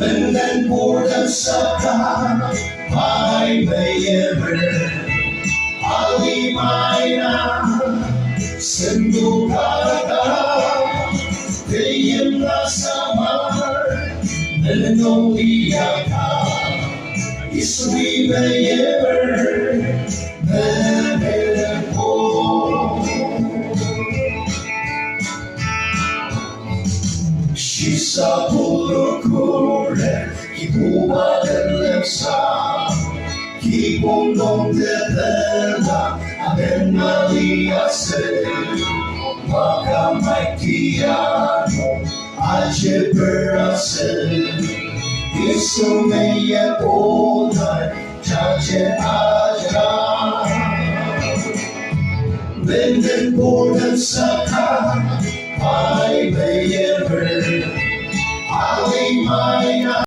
Men den borden saka Pai beyever Ali maina Sendu kaka Deyem rasamar Meleno iyaka Iswi beyever Meleno Shisa bulukure Kibuba denlemsa Kibundong dedela Adenali ase Maka maitiano Algebrase Isumeye onay Chache aja Benden borden saka Pai beyever Ali maina